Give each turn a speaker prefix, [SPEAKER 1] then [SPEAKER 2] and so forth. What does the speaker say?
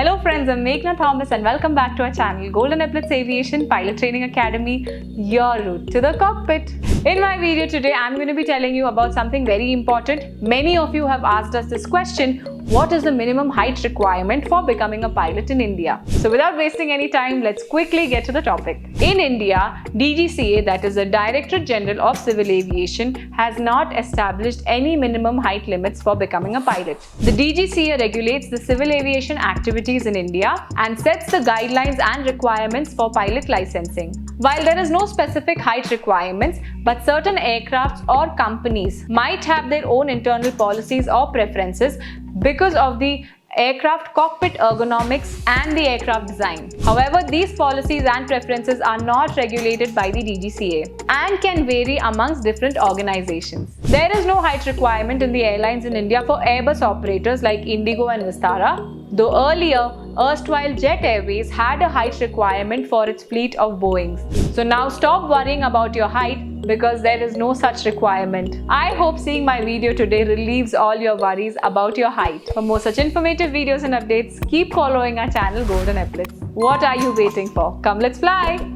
[SPEAKER 1] Hello friends, I'm Meghna Thomas and welcome back to our channel Epaulettes Aviation Pilot Training Academy, your route to the cockpit. In my video today, I'm going to be telling you about something very important. Many of you have asked us this question: what is the minimum height requirement for becoming a pilot in India? So without wasting any time, let's quickly get to the topic. In India, DGCA, that is the Directorate General of Civil Aviation, has not established any minimum height limits for becoming a pilot. The DGCA regulates the civil aviation activities in India and sets the guidelines and requirements for pilot licensing. While there is no specific height requirements, but certain aircrafts or companies might have their own internal policies or preferences because of the aircraft cockpit ergonomics and the aircraft design. However, these policies and preferences are not regulated by the DGCA and can vary amongst different organizations. There is no height requirement in the airlines in India for Airbus operators like Indigo and Vistara, though earlier, erstwhile Jet Airways had a height requirement for its fleet of Boeings. So now stop worrying about your height because there is no such requirement. I hope seeing my video today relieves all your worries about your height. For more such informative videos and updates, keep following our channel Epaulettes. What are you waiting for? Come, let's fly!